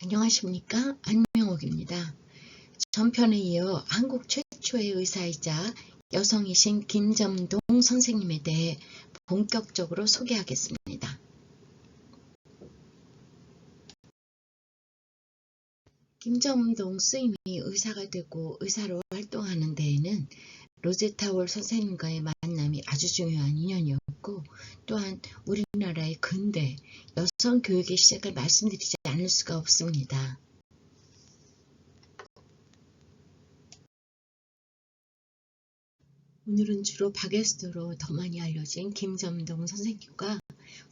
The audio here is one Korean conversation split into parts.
안녕하십니까, 안명옥입니다. 전편에 이어 한국 최초의 의사이자 여성이신 김점동 선생님에 대해 본격적으로 소개하겠습니다. 김점동 스님이 의사가 되고 의사로 활동하는 데에는 로제타 월 선생님과의 만남이 아주 중요한 인연이었고, 또한 우리나라의 근대 여성 교육의 시작을 말씀드리지 않을 수가 없습니다. 오늘은 주로 바게스트로 더 많이 알려진 김점동 선생님과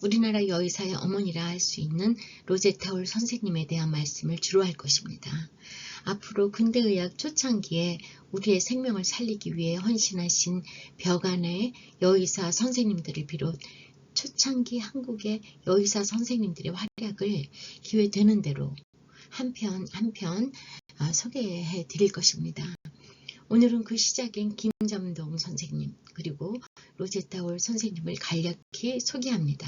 우리나라 여의사의 어머니라 할 수 있는 로제타 월 선생님에 대한 말씀을 주로 할 것입니다. 앞으로 근대의학 초창기에 우리의 생명을 살리기 위해 헌신하신 벽안의 여의사 선생님들을 비롯 초창기 한국의 여의사 선생님들의 활약을 기회되는 대로 한 편 한 편 소개해 드릴 것입니다. 오늘은 그 시작인 김점동 선생님 그리고 로제타 월 선생님을 간략히 소개합니다.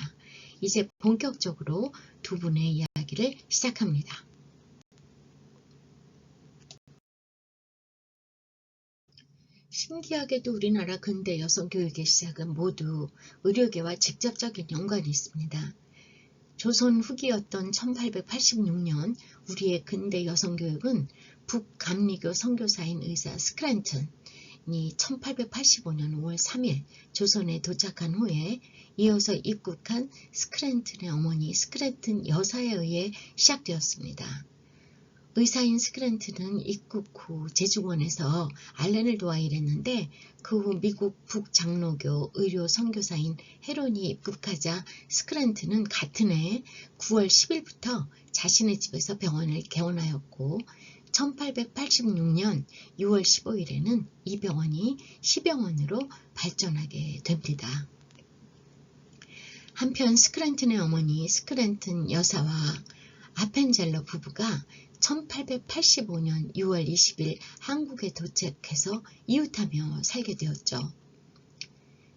이제 본격적으로 두 분의 이야기를 시작합니다. 신기하게도 우리나라 근대 여성교육의 시작은 모두 의료계와 직접적인 연관이 있습니다. 조선 후기였던 1886년 우리의 근대 여성교육은 북감리교 선교사인 의사 스크랜턴이 1885년 5월 3일 조선에 도착한 후에 이어서 입국한 스크랜턴의 어머니 스크랜턴 여사에 의해 시작되었습니다. 의사인 스크랜턴은 입국 후 제주원에서 알렌을 도와 일했는데 그 후 미국 북장로교 의료 선교사인 헤론이 입국하자 스크랜턴은 같은 해 9월 10일부터 자신의 집에서 병원을 개원하였고 1886년 6월 15일에는 이 병원이 시병원으로 발전하게 됩니다. 한편 스크랜턴의 어머니 스크랜턴 여사와 아펜젤러 부부가 1885년 6월 20일 한국에 도착해서 이웃하며 살게 되었죠.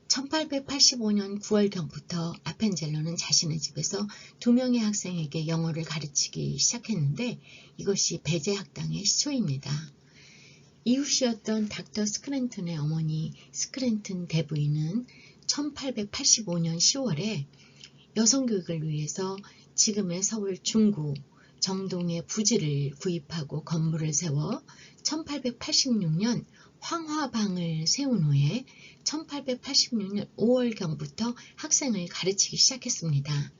1885년 9월경부터 아펜젤러는 자신의 집에서 2명의 학생에게 영어를 가르치기 시작했는데 이것이 배제학당의 시초입니다. 이웃이었던 닥터 스크랜턴의 어머니 스크랜턴 대부인은 1885년 10월에 여성교육을 위해서 지금의 서울 중구 정동의 부지를 구입하고 건물을 세워 1886년 황화방을 세운 후에 1886년 5월경부터 학생을 가르치기 시작했습니다.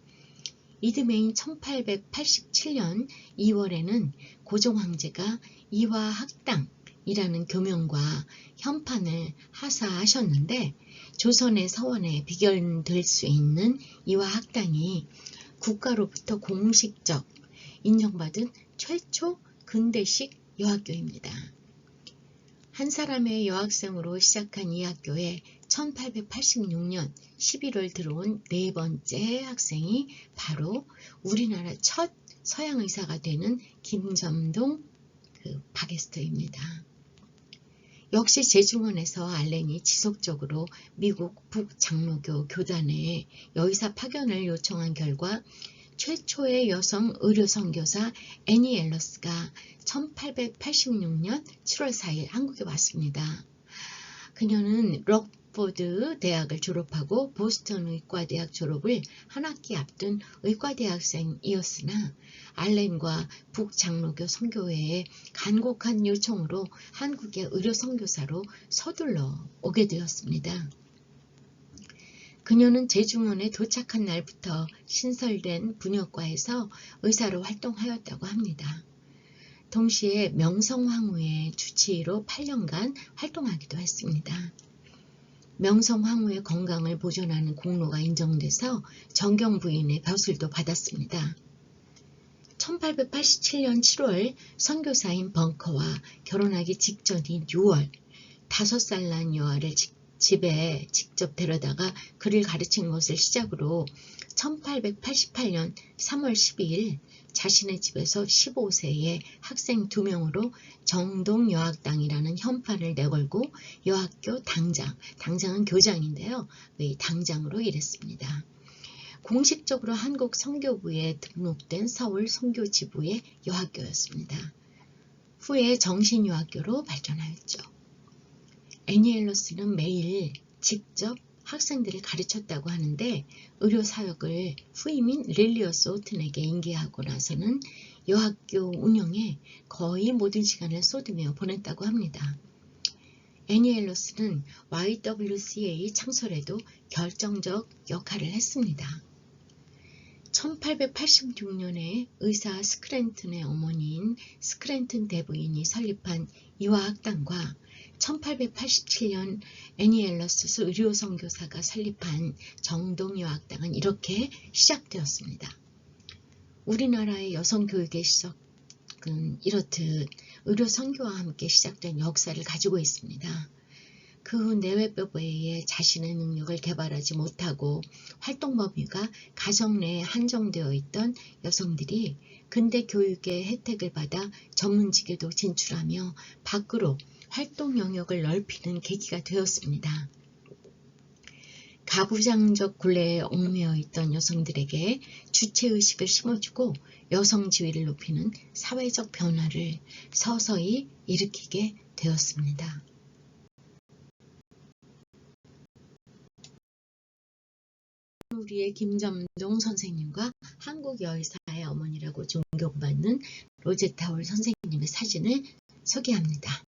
이듬해인 1887년 2월에는 고종 황제가 이화학당이라는 교명과 현판을 하사하셨는데 조선의 서원에 비견될 수 있는 이화학당이 국가로부터 공식적 인정받은 최초 근대식 여학교입니다. 한 사람의 여학생으로 시작한 이 학교에 1886년 11월 들어온 네 번째 학생이 바로 우리나라 첫 서양 의사가 되는 김점동 바게스트입니다. 역시 제주원에서 알렌이 지속적으로 미국 북장로교 교단에 여의사 파견을 요청한 결과 최초의 여성 의료선교사 애니 앨러스가 1886년 7월 4일 한국에 왔습니다. 그녀는 럭포드 대학을 졸업하고 보스턴 의과대학 졸업을 한 학기 앞둔 의과대학생이었으나 알렌과 북장로교 선교회의 간곡한 요청으로 한국의 의료선교사로 서둘러 오게 되었습니다. 그녀는 제주원에 도착한 날부터 신설된 분여과에서 의사로 활동하였다고 합니다. 동시에 명성황후의 주치의로 8년간 활동하기도 했습니다. 명성황후의 건강을 보존하는 공로가 인정돼서 정경부인의 벼슬도 받았습니다. 1887년 7월 선교사인 벙커와 결혼하기 직전인 6월 5살 난 여아를 집에 직접 데려다가 글을 가르친 것을 시작으로 1888년 3월 12일 자신의 집에서 15세의 학생 2명으로 정동여학당이라는 현판을 내걸고 여학교 당장은 교장인데요. 당장으로 일했습니다. 공식적으로 한국 선교부에 등록된 서울 선교지부의 여학교였습니다. 후에 정신여학교로 발전하였죠. 애니엘러스는 매일 직접 학생들을 가르쳤다고 하는데 의료사역을 후임인 릴리어스 오튼에게 인계하고 나서는 여학교 운영에 거의 모든 시간을 쏟으며 보냈다고 합니다. 애니엘러스는 YWCA 창설에도 결정적 역할을 했습니다. 1886년에 의사 스크랜튼의 어머니인 스크랜튼 대부인이 설립한 이화학당과 1887년 애니엘러스 의료선교사가 설립한 정동여학당은 이렇게 시작되었습니다. 우리나라의 여성교육의 시작은 이렇듯 의료선교와 함께 시작된 역사를 가지고 있습니다. 그 후 내외법에 의해 자신의 능력을 개발하지 못하고 활동 범위가 가정 내에 한정되어 있던 여성들이 근대 교육의 혜택을 받아 전문직에도 진출하며 밖으로 활동 영역을 넓히는 계기가 되었습니다. 가부장적 굴레에 얽매여 있던 여성들에게 주체의식을 심어주고 여성 지위를 높이는 사회적 변화를 서서히 일으키게 되었습니다. 우리의 김점동 선생님과 한국 여의사의 어머니라고 존경받는 로제타 홀 선생님의 사진을 소개합니다.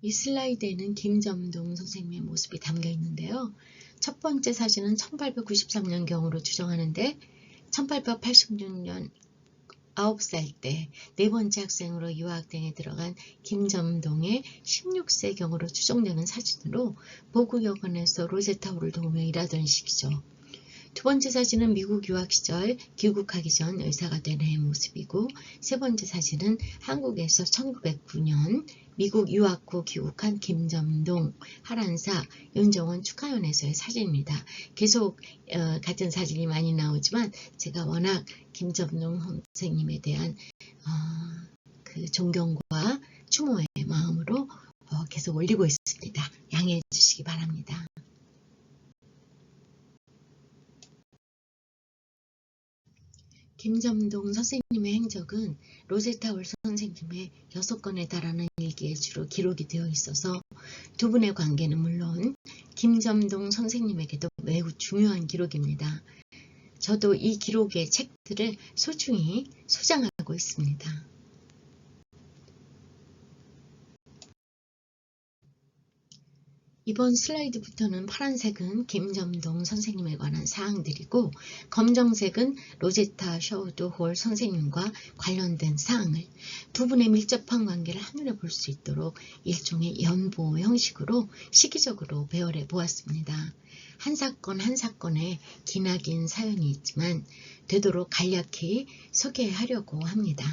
이 슬라이드에는 김점동 선생님의 모습이 담겨 있는데요. 첫 번째 사진은 1893년경으로 추정하는데 1886년 9살 때 네 번째 학생으로 유아학당에 들어간 김점동의 16세경으로 추정되는 사진으로 보구여관에서 로제타 홀을 도우며 일하던 시기죠. 두 번째 사진은 미국 유학 시절 귀국하기 전 의사가 된 해의 모습이고 세 번째 사진은 한국에서 1909년 미국 유학 후 귀국한 김점동, 하란사, 윤정원 축하연에서의 사진입니다. 계속 같은 사진이 많이 나오지만 제가 워낙 김점동 선생님에 대한 그 존경과 추모의 마음으로 계속 올리고 있습니다. 양해해 주시기 바랍니다. 김점동 선생님의 행적은 로제타 홀 선생님의 6권에 달하는 일기에 주로 기록이 되어 있어서 두 분의 관계는 물론 김점동 선생님에게도 매우 중요한 기록입니다. 저도 이 기록의 책들을 소중히 소장하고 있습니다. 이번 슬라이드부터는 파란색은 김점동 선생님에 관한 사항들이고 검정색은 로제타 셔우드 홀 선생님과 관련된 사항을 두 분의 밀접한 관계를 한눈에 볼 수 있도록 일종의 연보 형식으로 시기적으로 배열해 보았습니다. 한 사건 한 사건에 기나긴 사연이 있지만 되도록 간략히 소개하려고 합니다.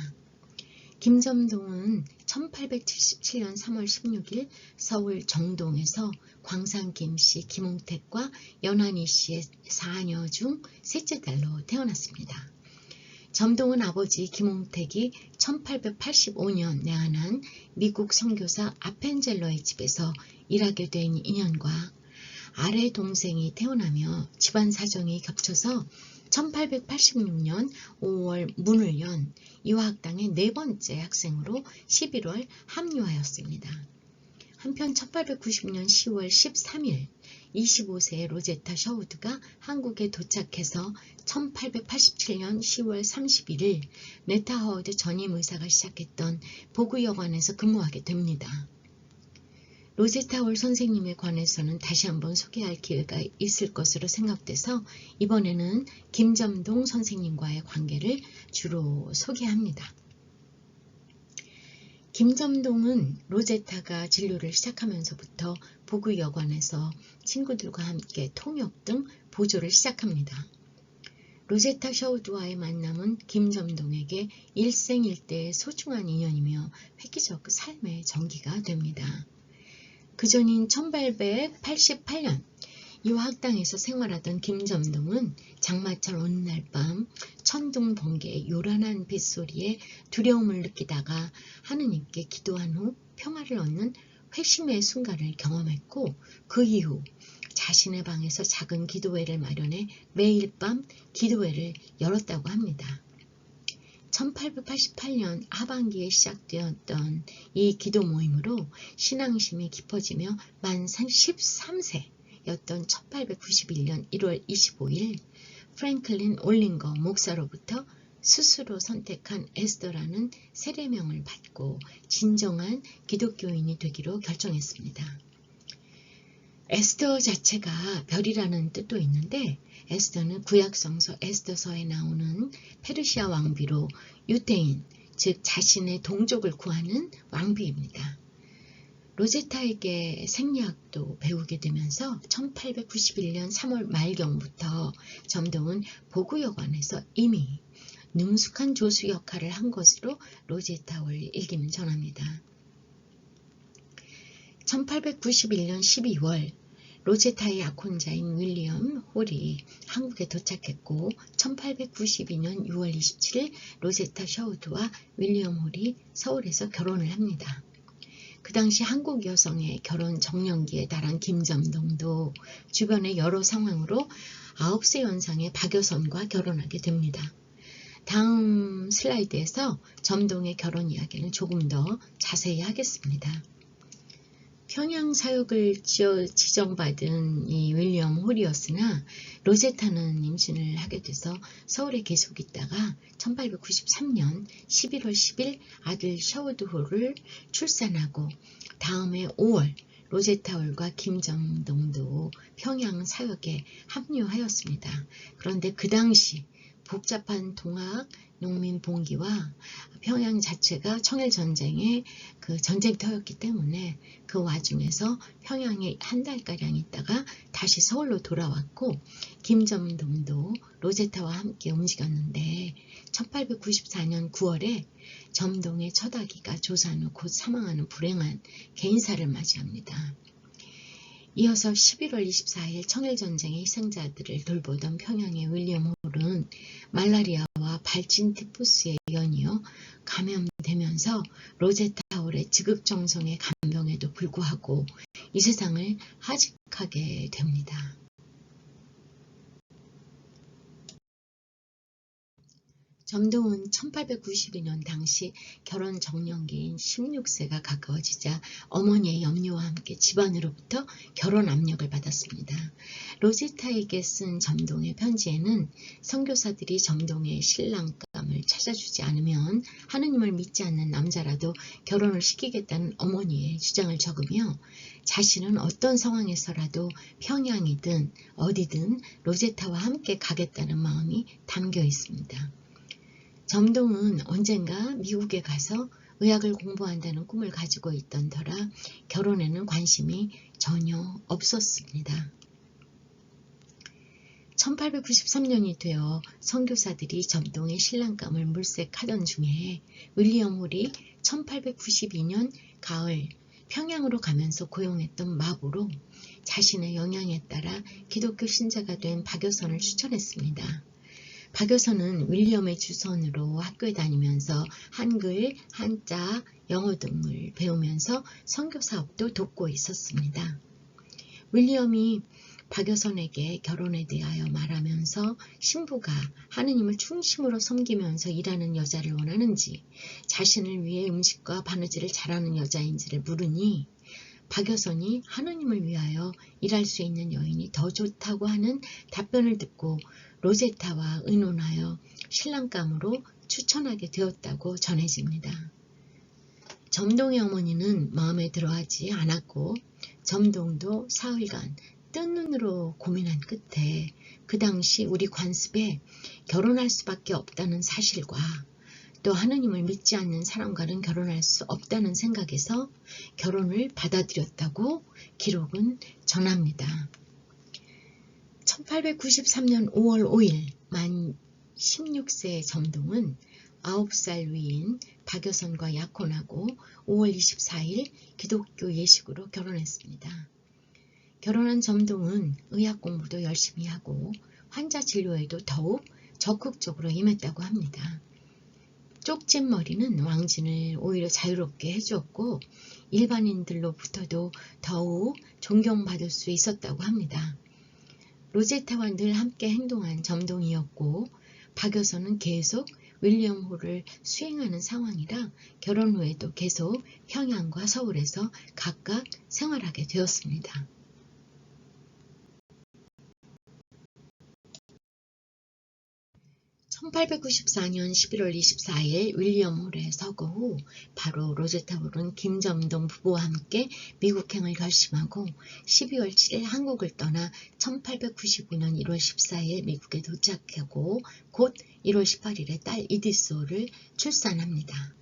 김점동은 1877년 3월 16일 서울 정동에서 광산 김씨 김홍택과 연한이 씨의 4녀 중 셋째 딸로 태어났습니다. 점동은 아버지 김홍택이 1885년 내한한 미국 선교사 아펜젤러의 집에서 일하게 된 인연과 아래 동생이 태어나며 집안 사정이 겹쳐서 1886년 5월 문을 연 이화학당의 네 번째 학생으로 11월 합류하였습니다. 한편 1890년 10월 13일 25세의 로제타 셔우드가 한국에 도착해서 1887년 10월 31일 네타 허워드 전임 의사가 시작했던 보구여관에서 근무하게 됩니다. 로제타 홀 선생님에 관해서는 다시 한번 소개할 기회가 있을 것으로 생각돼서 이번에는 김점동 선생님과의 관계를 주로 소개합니다. 김점동은 로제타가 진료를 시작하면서부터 보구여관에서 친구들과 함께 통역 등 보조를 시작합니다. 로제타 셔우드와의 만남은 김점동에게 일생일대의 소중한 인연이며 획기적 삶의 전기가 됩니다. 그전인 1888년 이화학당에서 생활하던 김점동은 장마철 어느 날 밤 천둥 번개의 요란한 빗소리에 두려움을 느끼다가 하느님께 기도한 후 평화를 얻는 회심의 순간을 경험했고 그 이후 자신의 방에서 작은 기도회를 마련해 매일 밤 기도회를 열었다고 합니다. 1888년 하반기에 시작되었던 이 기도 모임으로 신앙심이 깊어지며 만 13세였던 1891년 1월 25일 프랭클린 올링거 목사로부터 스스로 선택한 에스더라는 세례명을 받고 진정한 기독교인이 되기로 결정했습니다. 에스더 자체가 별이라는 뜻도 있는데 에스더는 구약성서 에스더서에 나오는 페르시아 왕비로 유대인, 즉 자신의 동족을 구하는 왕비입니다. 로제타에게 생리학도 배우게 되면서 1891년 3월 말경부터 점동은 보구여관에서 이미 능숙한 조수 역할을 한 것으로 로제타월 일기는 전합니다. 1891년 12월 로제타의 약혼자인 윌리엄 홀이 한국에 도착했고 1892년 6월 27일 로제타 셔우드와 윌리엄 홀이 서울에서 결혼을 합니다. 그 당시 한국 여성의 결혼 정년기에 달한 김점동도 주변의 여러 상황으로 9세 연상의 박여선과 결혼하게 됩니다. 다음 슬라이드에서 점동의 결혼 이야기는 조금 더 자세히 하겠습니다. 평양 사역을 지정받은 이 윌리엄 홀이었으나 로제타는 임신을 하게 돼서 서울에 계속 있다가 1893년 11월 10일 아들 셔우드 홀을 출산하고 다음해 5월 로제타 홀과 김점동도 평양 사역에 합류하였습니다. 그런데 그 당시 복잡한 동학 농민 봉기와 평양 자체가 청일전쟁의 그 전쟁터였기 때문에 그 와중에서 평양에 한 달가량 있다가 다시 서울로 돌아왔고 김점동도 로제타와 함께 움직였는데 1894년 9월에 점동의 첫 아기가 조산 후 곧 사망하는 불행한 개인사를 맞이합니다. 이어서 11월 24일 청일전쟁의 희생자들을 돌보던 평양의 윌리엄 홀은 말라리아와 발진 티푸스에 연이어 감염되면서 로제타 홀의 지극정성의 간병에도 불구하고 이 세상을 하직하게 됩니다. 점동은 1892년 당시 결혼 정년기인 16세가 가까워지자 어머니의 염려와 함께 집안으로부터 결혼 압력을 받았습니다. 로제타에게 쓴 점동의 편지에는 선교사들이 점동의 신랑감을 찾아주지 않으면 하느님을 믿지 않는 남자라도 결혼을 시키겠다는 어머니의 주장을 적으며 자신은 어떤 상황에서라도 평양이든 어디든 로제타와 함께 가겠다는 마음이 담겨 있습니다. 점동은 언젠가 미국에 가서 의학을 공부한다는 꿈을 가지고 있던 터라 결혼에는 관심이 전혀 없었습니다. 1893년이 되어 선교사들이 점동의 신랑감을 물색하던 중에 윌리엄 홀이 1892년 가을 평양으로 가면서 고용했던 마부로 자신의 영향에 따라 기독교 신자가 된 박여선을 추천했습니다. 박여선은 윌리엄의 주선으로 학교에 다니면서 한글, 한자, 영어 등을 배우면서 선교 사업도 돕고 있었습니다. 윌리엄이 박여선에게 결혼에 대하여 말하면서 신부가 하느님을 중심으로 섬기면서 일하는 여자를 원하는지 자신을 위해 음식과 바느질을 잘하는 여자인지를 물으니 박여선이 하느님을 위하여 일할 수 있는 여인이 더 좋다고 하는 답변을 듣고 로제타와 의논하여 신랑감으로 추천하게 되었다고 전해집니다. 점동의 어머니는 마음에 들어하지 않았고 점동도 사흘간 뜬 눈으로 고민한 끝에 그 당시 우리 관습에 결혼할 수밖에 없다는 사실과 또 하느님을 믿지 않는 사람과는 결혼할 수 없다는 생각에서 결혼을 받아들였다고 기록은 전합니다. 1893년 5월 5일 만 16세의 점동은 9살 위인 박여선과 약혼하고 5월 24일 기독교 예식으로 결혼했습니다. 결혼한 점동은 의학 공부도 열심히 하고 환자 진료에도 더욱 적극적으로 임했다고 합니다. 쪽진 머리는 왕진을 오히려 자유롭게 해주었고 일반인들로부터도 더욱 존경받을 수 있었다고 합니다. 로제타와 늘 함께 행동한 점동이었고 박여선은 계속 윌리엄 홀을 수행하는 상황이라 결혼 후에도 계속 평양과 서울에서 각각 생활하게 되었습니다. 1894년 11월 24일 윌리엄 홀의 서거 후 바로 로제타 홀은 김점동 부부와 함께 미국행을 결심하고 12월 7일 한국을 떠나 1895년 1월 14일 미국에 도착하고 곧 1월 18일에 딸 이디스 홀을 출산합니다.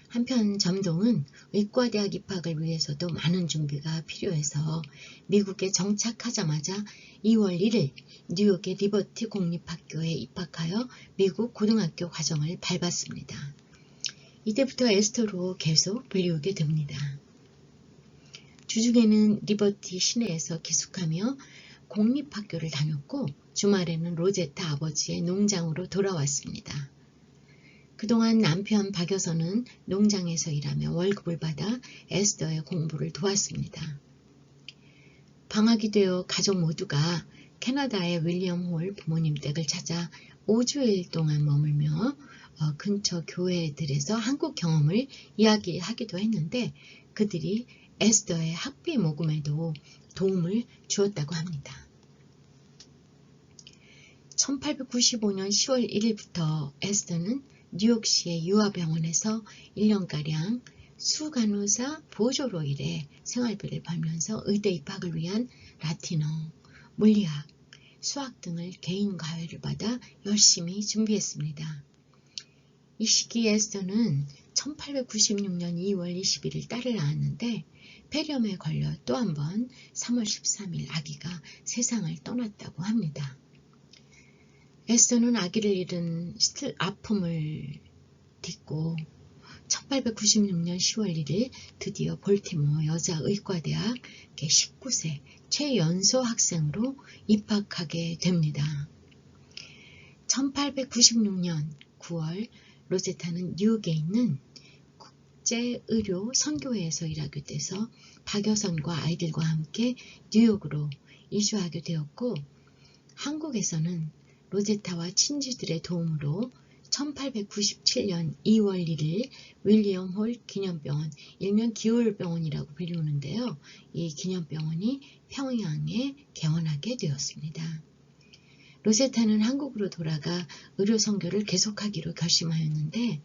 한편 점동은 의과대학 입학을 위해서도 많은 준비가 필요해서 미국에 정착하자마자 2월 1일 뉴욕의 리버티 공립학교에 입학하여 미국 고등학교 과정을 밟았습니다. 이때부터 에스터로 계속 불리우게 됩니다. 주중에는 리버티 시내에서 기숙하며 공립학교를 다녔고 주말에는 로제타 아버지의 농장으로 돌아왔습니다. 그동안 남편 박여선은 농장에서 일하며 월급을 받아 에스더의 공부를 도왔습니다. 방학이 되어 가족 모두가 캐나다의 윌리엄 홀 부모님 댁을 찾아 5주일 동안 머물며 근처 교회들에서 한국 경험을 이야기하기도 했는데 그들이 에스더의 학비 모금에도 도움을 주었다고 합니다. 1895년 10월 1일부터 에스더는 뉴욕시의 유아병원에서 1년가량 수간호사 보조로 일해 생활비를 벌면서 의대 입학을 위한 라틴어, 물리학, 수학 등을 개인 과외를 받아 열심히 준비했습니다. 이 시기 에스더는 1896년 2월 21일 딸을 낳았는데 폐렴에 걸려 또 한 번 3월 13일 아기가 세상을 떠났다고 합니다. 에스더는 아기를 잃은 아픔을 딛고 1896년 10월 1일 드디어 볼티모어 여자의과대학 19세 최연소 학생으로 입학하게 됩니다. 1896년 9월 로제타는 뉴욕에 있는 국제의료 선교회에서 일하게 돼서 박여선과 아이들과 함께 뉴욕으로 이주하게 되었고 한국에서는 로제타와 친지들의 도움으로 1897년 2월 1일 윌리엄 홀 기념병원, 일명 기울병원이라고 불리우는데요. 이 기념병원이 평양에 개원하게 되었습니다. 로제타는 한국으로 돌아가 의료 선교를 계속하기로 결심하였는데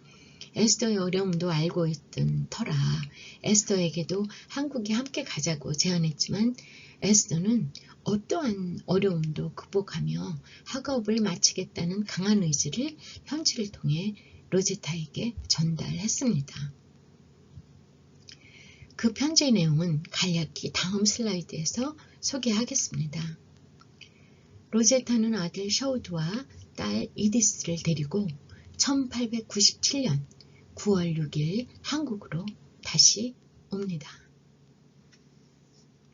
에스더의 어려움도 알고 있던 터라 에스더에게도 한국에 함께 가자고 제안했지만 에스더는 어떠한 어려움도 극복하며 학업을 마치겠다는 강한 의지를 편지를 통해 로제타에게 전달했습니다. 그 편지의 내용은 간략히 다음 슬라이드에서 소개하겠습니다. 로제타는 아들 셔우드와 딸 이디스를 데리고 1897년 9월 6일 한국으로 다시 옵니다.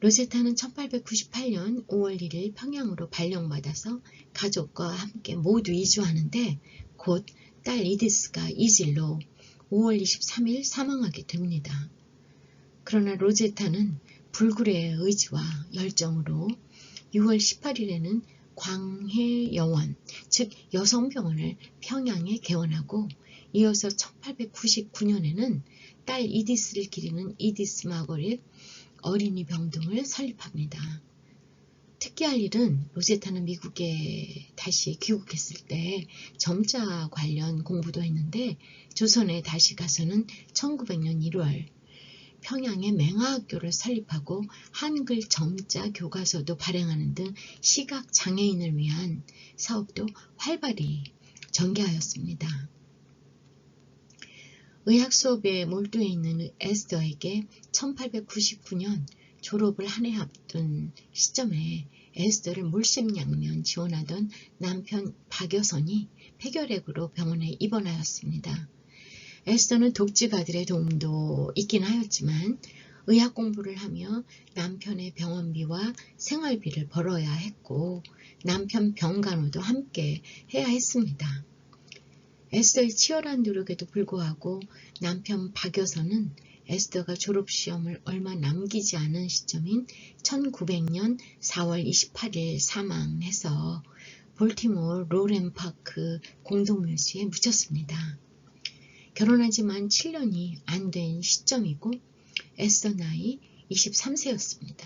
로제타는 1898년 5월 1일 평양으로 발령받아서 가족과 함께 모두 이주하는데 곧 딸 이디스가 이질로 5월 23일 사망하게 됩니다. 그러나 로제타는 불굴의 의지와 열정으로 6월 18일에는 광해여원, 즉 여성병원을 평양에 개원하고 이어서 1899년에는 딸 이디스를 기리는 이디스 마거릿 어린이 병동을 설립합니다. 특이할 일은 로제타는 미국에 다시 귀국했을 때 점자 관련 공부도 했는데 조선에 다시 가서는 1900년 1월 평양에 맹화학교를 설립하고 한글 점자 교과서도 발행하는 등 시각장애인을 위한 사업도 활발히 전개하였습니다. 의학 수업에 몰두해 있는 에스더에게 1899년 졸업을 한 해 앞둔 시점에 에스더를 물심양면 지원하던 남편 박여선이 폐결핵으로 병원에 입원하였습니다. 에스더는 독지가들의 도움도 있긴 하였지만 의학 공부를 하며 남편의 병원비와 생활비를 벌어야 했고 남편 병간호도 함께 해야 했습니다. 에스더의 치열한 노력에도 불구하고 남편 박여선은 에스더가 졸업시험을 얼마 남기지 않은 시점인 1900년 4월 28일 사망해서 볼티모어 로렌파크 공동묘지에 묻혔습니다. 결혼한 지만 7년이 안 된 시점이고 에스더 나이 23세였습니다.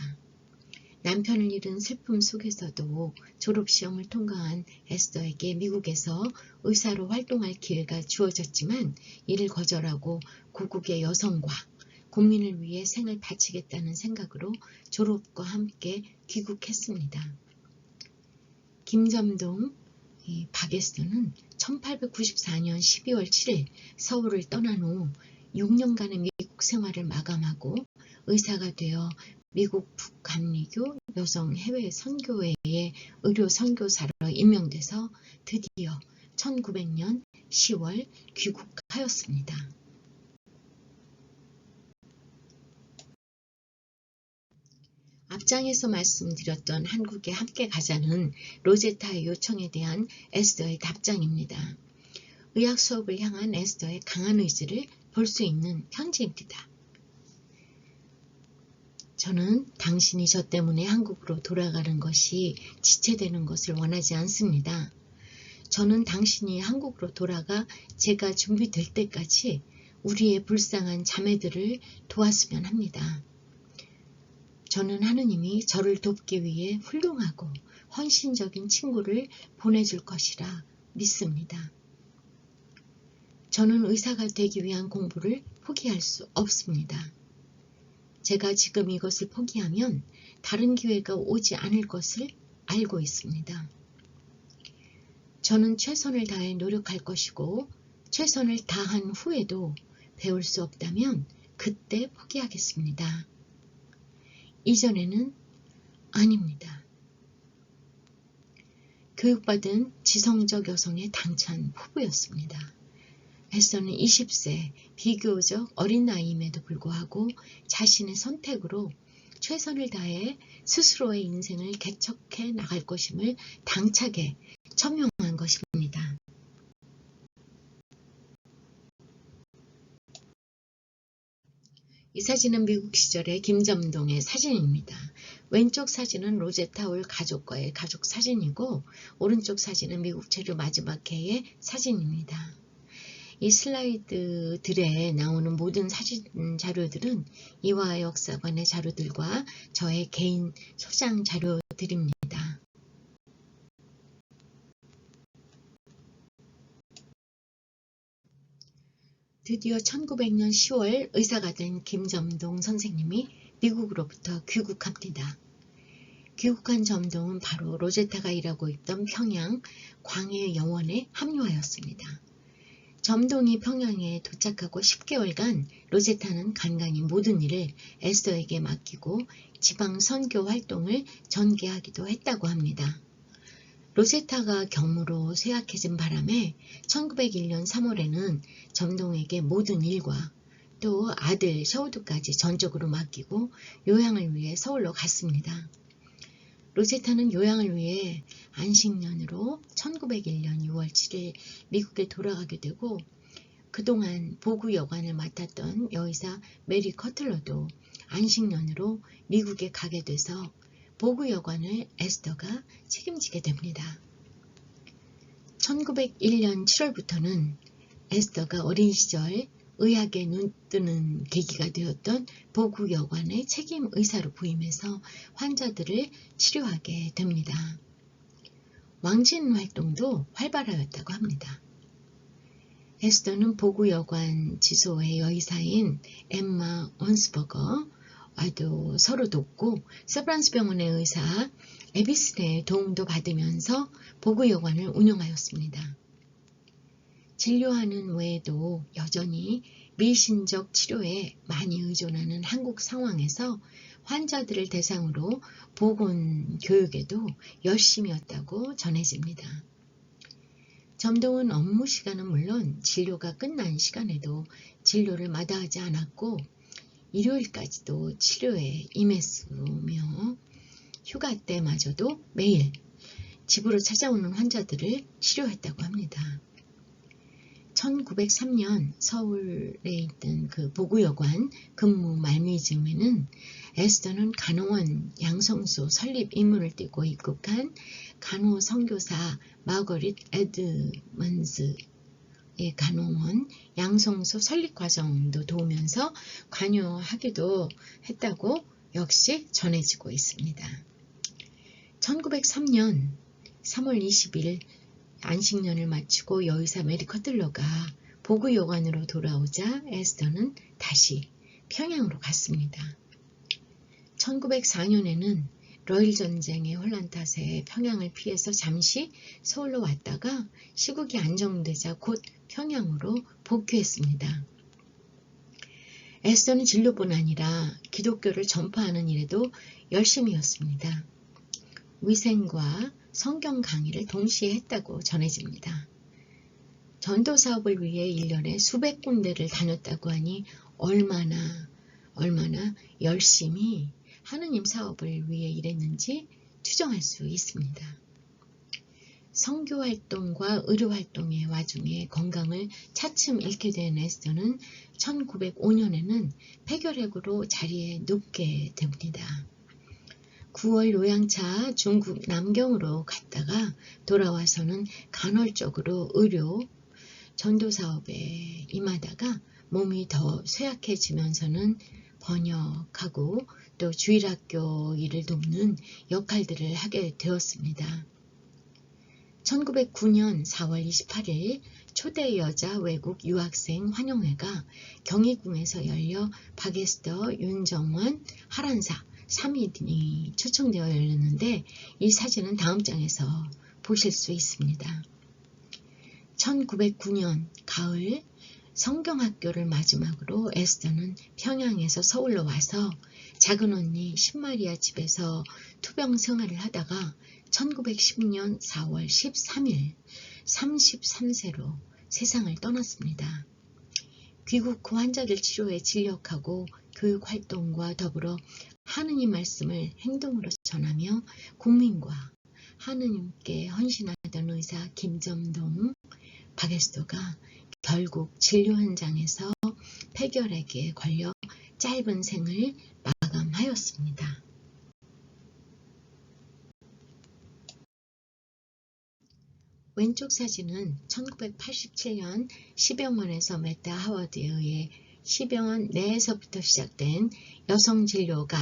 남편을 잃은 슬픔 속에서도 졸업시험을 통과한 에스더에게 미국에서 의사로 활동할 기회가 주어졌지만 이를 거절하고 고국의 여성과 국민을 위해 생을 바치겠다는 생각으로 졸업과 함께 귀국했습니다. 김점동 박에스더는 1894년 12월 7일 서울을 떠난 후 6년간의 미국 생활을 마감하고 의사가 되어 미국 북감리교 여성 해외 선교회의 의료 선교사로 임명돼서 드디어 1900년 10월 귀국하였습니다. 앞장에서 말씀드렸던 한국에 함께 가자는 로제타의 요청에 대한 에스더의 답장입니다. 의학 수업을 향한 에스더의 강한 의지를 볼 수 있는 편지입니다. 저는 당신이 저 때문에 한국으로 돌아가는 것이 지체되는 것을 원하지 않습니다. 저는 당신이 한국으로 돌아가 제가 준비될 때까지 우리의 불쌍한 자매들을 도왔으면 합니다. 저는 하느님이 저를 돕기 위해 훌륭하고 헌신적인 친구를 보내줄 것이라 믿습니다. 저는 의사가 되기 위한 공부를 포기할 수 없습니다. 제가 지금 이것을 포기하면 다른 기회가 오지 않을 것을 알고 있습니다. 저는 최선을 다해 노력할 것이고 최선을 다한 후에도 배울 수 없다면 그때 포기하겠습니다. 이전에는 아닙니다. 교육받은 지성적 여성의 당찬 포부였습니다. 에스더는 20세 비교적 어린 나이임에도 불구하고 자신의 선택으로 최선을 다해 스스로의 인생을 개척해 나갈 것임을 당차게 천명한 것입니다. 이 사진은 미국 시절의 김점동의 사진입니다. 왼쪽 사진은 로제타 올 가족과의 가족 사진이고 오른쪽 사진은 미국 체류 마지막 해의 사진입니다. 이 슬라이드들에 나오는 모든 사진 자료들은 이화 역사관의 자료들과 저의 개인 소장 자료들입니다. 드디어 1900년 10월 의사가 된 김점동 선생님이 미국으로부터 귀국합니다. 귀국한 점동은 바로 로제타가 일하고 있던 평양 광해여원에 합류하였습니다. 점동이 평양에 도착하고 10개월간 로제타는 간간히 모든 일을 에스더에게 맡기고 지방 선교 활동을 전개하기도 했다고 합니다. 로제타가 경무로 쇠약해진 바람에 1901년 3월에는 점동에게 모든 일과 또 아들 셔우드까지 전적으로 맡기고 요양을 위해 서울로 갔습니다. 로제타는 요양을 위해 안식년으로 1901년 6월 7일 미국에 돌아가게 되고 그동안 보구 여관을 맡았던 여의사 메리 커틀러도 안식년으로 미국에 가게 돼서 보구 여관을 에스더가 책임지게 됩니다. 1901년 7월부터는 에스더가 어린 시절 의학에 눈뜨는 계기가 되었던 보구 여관의 책임 의사로 부임해서 환자들을 치료하게 됩니다. 왕진 활동도 활발하였다고 합니다. 에스더는 보구 여관 지소의 여의사인 엠마 온스버거와도 서로 돕고 세브란스 병원의 의사 에비슨의 도움도 받으면서 보구 여관을 운영하였습니다. 진료하는 외에도 여전히 미신적 치료에 많이 의존하는 한국 상황에서 환자들을 대상으로 보건 교육에도 열심이었다고 전해집니다. 점동은 업무 시간은 물론 진료가 끝난 시간에도 진료를 마다하지 않았고 일요일까지도 치료에 임했으며 휴가 때마저도 매일 집으로 찾아오는 환자들을 치료했다고 합니다. 1903년 서울에 있던 그 보구여관 근무 말미 즈음에는 에스더는 간호원 양성소 설립 임무를 띠고 입국한 간호 선교사 마거릿 에드먼즈의 간호원 양성소 설립 과정도 도우면서 관여하기도 했다고 역시 전해지고 있습니다. 1903년 3월 20일 안식년을 마치고 여의사 메리 커틀러가 보구여관으로 돌아오자 에스더는 다시 평양으로 갔습니다. 1904년에는 러일전쟁의 혼란 탓에 평양을 피해서 잠시 서울로 왔다가 시국이 안정되자 곧 평양으로 복귀했습니다. 에스더는 진로뿐 아니라 기독교를 전파하는 일에도 열심이었습니다. 위생과 성경 강의를 동시에 했다고 전해집니다. 전도 사업을 위해 1년에 수백 군데를 다녔다고 하니 얼마나 열심히 하느님 사업을 위해 일했는지 추정할 수 있습니다. 선교활동과 의료활동의 와중에 건강을 차츰 잃게 된 에스더는 1905년에는 폐결핵으로 자리에 눕게 됩니다. 9월 요양차 중국 남경으로 갔다가 돌아와서는 간헐적으로 의료, 전도사업에 임하다가 몸이 더 쇠약해지면서는 번역하고 또 주일학교 일을 돕는 역할들을 하게 되었습니다. 1909년 4월 28일 초대 여자 외국 유학생 환영회가 경희궁에서 열려 박에스더, 윤정원, 하란사 3인이 초청되어 열렸는데 이 사진은 다음 장에서 보실 수 있습니다. 1909년 가을 성경학교를 마지막으로 에스더는 평양에서 서울로 와서 작은 언니 신마리아 집에서 투병 생활을 하다가 1910년 4월 13일 33세로 세상을 떠났습니다. 귀국 후 환자들 치료에 진력하고 교육활동과 더불어 하느님 말씀을 행동으로 전하며 국민과 하느님께 헌신하던 의사 김점동 박에스더가 결국 진료 현장에서 폐결핵에 걸려 짧은 생을 마감하였습니다. 왼쪽 사진은 1987년 시병원에서 메타 하워드에 의해 시병원 내에서부터 시작된 여성 진료가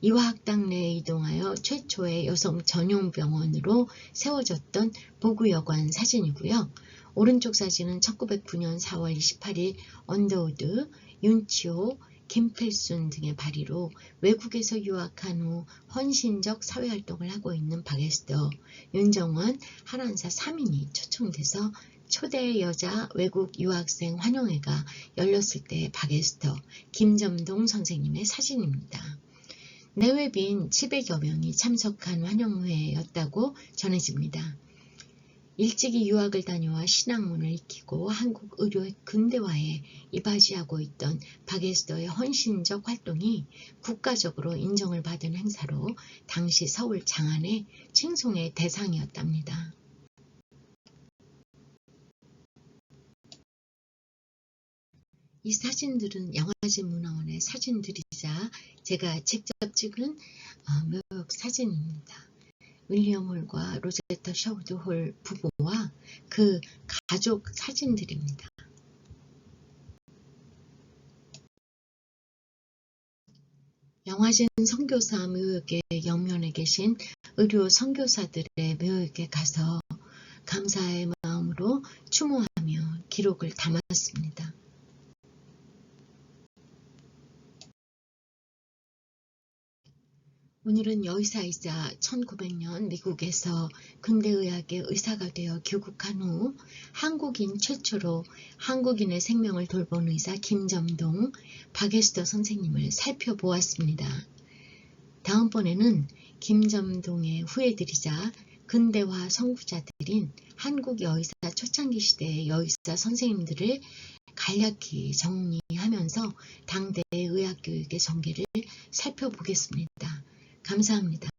이화학당 내에 이동하여 최초의 여성 전용 병원으로 세워졌던 보구여관 사진이고요. 오른쪽 사진은 1909년 4월 28일 언더우드, 윤치호, 김필순 등의 발의로 외국에서 유학한 후 헌신적 사회활동을 하고 있는 박에스더, 윤정원, 하란사 3인이 초청돼서 초대 여자 외국 유학생 환영회가 열렸을 때 박에스더, 김점동 선생님의 사진입니다. 내외빈 700여 명이 참석한 환영회였다고 전해집니다. 일찍이 유학을 다녀와 신학문을 익히고 한국 의료 근대화에 이바지하고 있던 박에스더의 헌신적 활동이 국가적으로 인정을 받은 행사로 당시 서울 장안의 칭송의 대상이었답니다. 이 사진들은 영화제문화원의 사진들이자 제가 직접 찍은 묘역 사진입니다. 윌리엄 홀과 로제타 샤우드 홀 부부와 그 가족 사진들입니다. 영화제는 선교사 묘역의 옆면에 계신 의료 선교사들의 묘역에 가서 감사의 마음으로 추모하며 기록을 담았습니다. 오늘은 여의사이자 1900년 미국에서 근대의학의 의사가 되어 귀국한 후 한국인 최초로 한국인의 생명을 돌본 의사 김점동, 박에스더 선생님을 살펴보았습니다. 다음번에는 김점동의 후예들이자 근대화 선구자들인 한국 여의사 초창기 시대의 여의사 선생님들을 간략히 정리하면서 당대의 의학교육의 전개를 살펴보겠습니다. 감사합니다.